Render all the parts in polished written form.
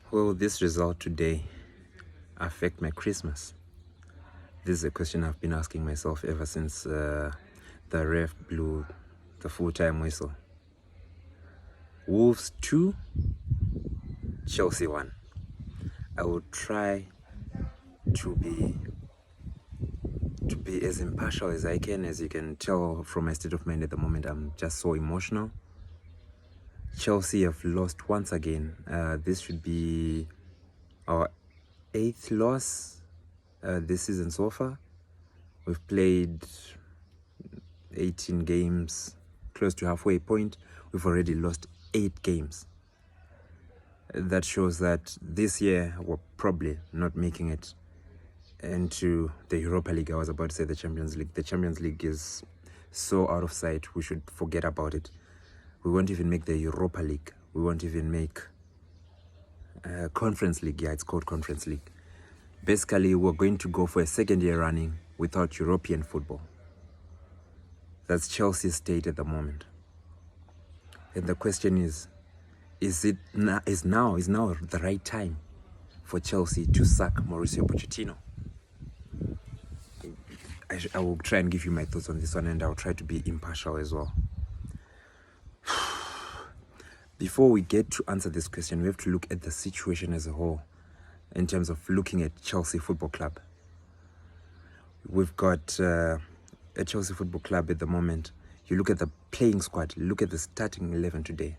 Will this result today affect my Christmas? This is a question I've been asking myself ever since the ref blew the full-time whistle. Wolves 2, Chelsea 1. I will try to be as impartial as I can. As you can tell from my state of mind at the moment, I'm just so emotional. Chelsea have lost once again. This should be our 8th loss this season so far. We've played 18 games, close to halfway point. We've already lost 8 games. That shows that this year we're probably not making it into the Europa League. I was about to say the Champions League. The Champions League is so out of sight. We should forget about it. We won't even make the Europa League. We won't even make Conference League. Yeah, it's called Conference League. Basically, we're going to go for a second year running without European football. That's Chelsea's state at the moment. And the question is now the right time for Chelsea to sack Mauricio Pochettino? I will try and give you my thoughts on this one, and I'll try to be impartial as well. Before we get to answer this question, we have to look at the situation as a whole in terms of looking at Chelsea Football Club. We've got a Chelsea Football Club at the moment. You look at the playing squad, look at the starting 11 today.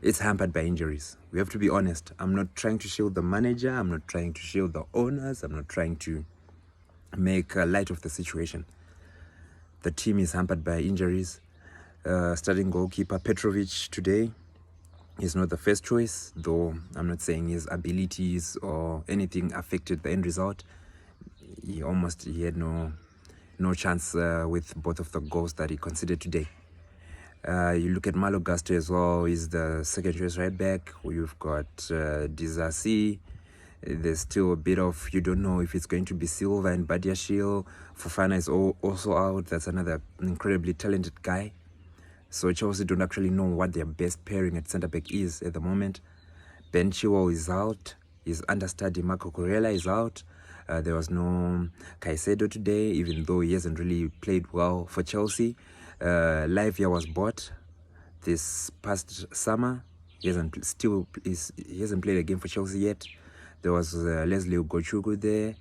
It's hampered by injuries. We have to be honest. I'm not trying to shield the manager. I'm not trying to shield the owners. I'm not trying to make light of the situation. The team is hampered by injuries. Starting goalkeeper Petrovic today is not the first choice, though I'm not saying his abilities or anything affected the end result. He had no chance with both of the goals that he conceded today. You look at Malo Gusto as well. He's the second choice right back. You've got Dizasi. There's still a bit of, you don't know if it's going to be Silva and Badiashile. Fofana is also out. That's another incredibly talented guy. So Chelsea don't actually know what their best pairing at centre-back is at the moment. Ben Chilwell is out. His understudy Marco Corella is out. There was no Caicedo today, even though he hasn't really played well for Chelsea. Livia was bought this past summer. He hasn't played a game for Chelsea yet. There was Leslie Ugochukwu there.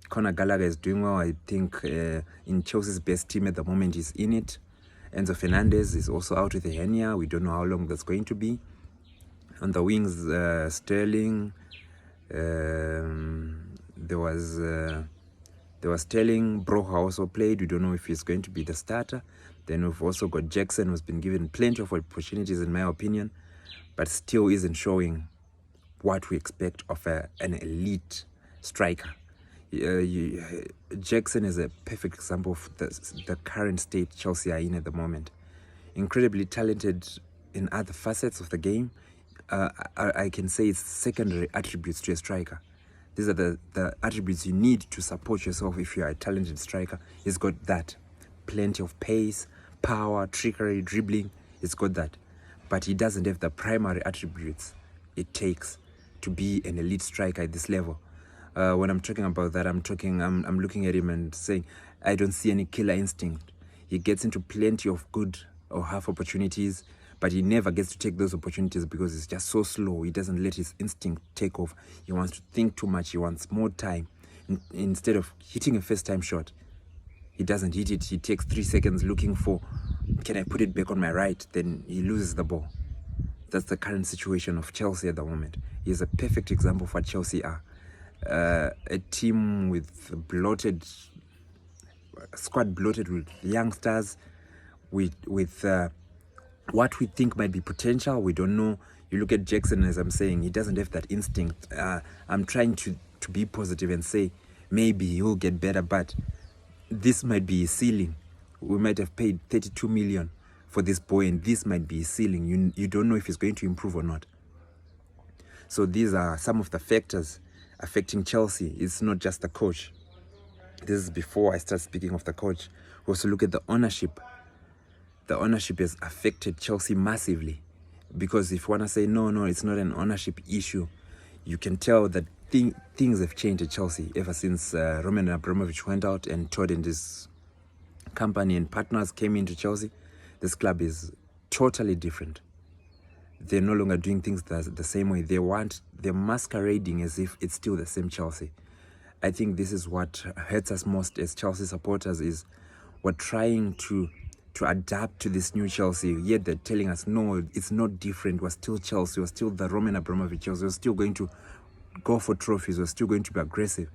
Conor Gallagher is doing well. I think in Chelsea's best team at the moment is in it. Enzo Fernandez is also out with a hernia. We don't know how long that's going to be. On the wings, Sterling. There was Sterling. Broha also played. We don't know if he's going to be the starter. Then we've also got Jackson, who's been given plenty of opportunities, in my opinion, but still isn't showing what we expect of an elite striker. Jackson is a perfect example of the current state Chelsea are in at the moment. Incredibly talented in other facets of the game. I can say it's secondary attributes to a striker. These are the attributes you need to support yourself if you are a talented striker. He's got that. Plenty of pace, power, trickery, dribbling. He's got that. But he doesn't have the primary attributes it takes to be an elite striker at this level. When I'm talking about that, I'm looking at him and saying, I don't see any killer instinct. He gets into plenty of good or half opportunities, but he never gets to take those opportunities because he's just so slow. He doesn't let his instinct take off. He wants to think too much. He wants more time. Instead of hitting a first-time shot, he doesn't hit it. He takes 3 seconds looking for, can I put it back on my right? Then he loses the ball. That's the current situation of Chelsea at the moment. He's a perfect example of what Chelsea are. A team with squad bloated with youngsters, with what we think might be potential. We don't know. You look at Jackson, as I'm saying, he doesn't have that instinct. I'm trying to be positive and say maybe he will get better, but this might be his ceiling. We might have paid 32 million for this boy, and this might be his ceiling. You don't know if he's going to improve or not. So these are some of the factors affecting Chelsea. It's not just the coach. This is before I start speaking of the coach. We also look at the ownership. The ownership has affected Chelsea massively. Because if you want to say, no, it's not an ownership issue, you can tell that things have changed at Chelsea ever since Roman Abramovich went out and Todd and his company and partners came into Chelsea. This club is totally different. They're no longer doing things the same way. They're masquerading as if it's still the same Chelsea. I think this is what hurts us most as Chelsea supporters, is we're trying to adapt to this new Chelsea, yet they're telling us, no, it's not different. We're still Chelsea. We're still the Roman Abramovich Chelsea. We're still going to go for trophies. We're still going to be aggressive.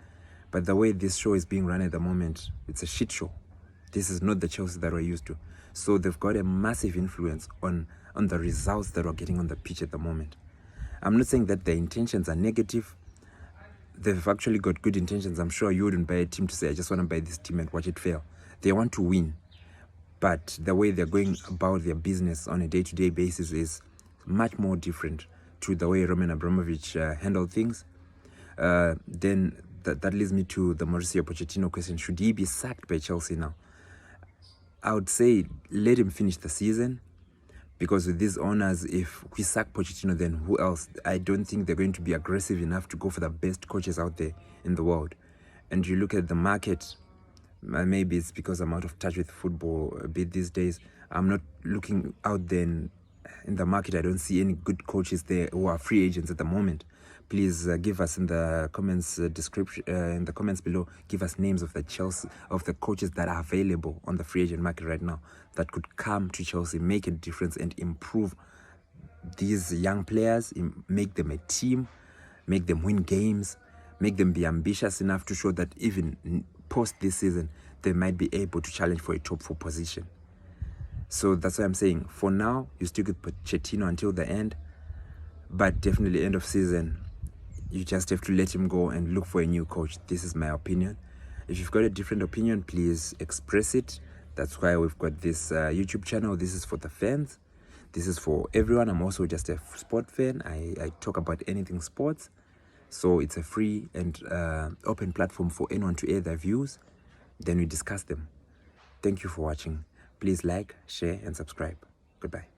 But the way this show is being run at the moment, it's a shit show. This is not the Chelsea that we're used to. So they've got a massive influence on the results that we're getting on the pitch at the moment. I'm not saying that their intentions are negative. They've actually got good intentions. I'm sure you wouldn't buy a team to say, I just want to buy this team and watch it fail. They want to win. But the way they're going about their business on a day-to-day basis is much more different to the way Roman Abramovich handled things. Then that leads me to the Mauricio Pochettino question. Should he be sacked by Chelsea now? I would say let him finish the season, because with these owners, if we sack Pochettino, then who else? I don't think they're going to be aggressive enough to go for the best coaches out there in the world. And you look at the market, maybe it's because I'm out of touch with football a bit these days. I'm not looking out there in the market. I don't see any good coaches there who are free agents at the moment. Please give us in the comments in the comments below, give us names of the coaches that are available on the free agent market right now that could come to Chelsea, make a difference and improve these young players, make them a team, make them win games, make them be ambitious enough to show that even post this season they might be able to challenge for a top 4 position. So that's what I'm saying. For now, you stick with Pochettino until the end, but definitely end of season, you just have to let him go and look for a new coach. This is my opinion. If you've got a different opinion, please express it. That's why we've got this YouTube channel. This is for the fans. This is for everyone. I'm also just a sport fan. I talk about anything sports. So it's a free and open platform for anyone to air their views. Then we discuss them. Thank you for watching. Please like, share, and subscribe. Goodbye.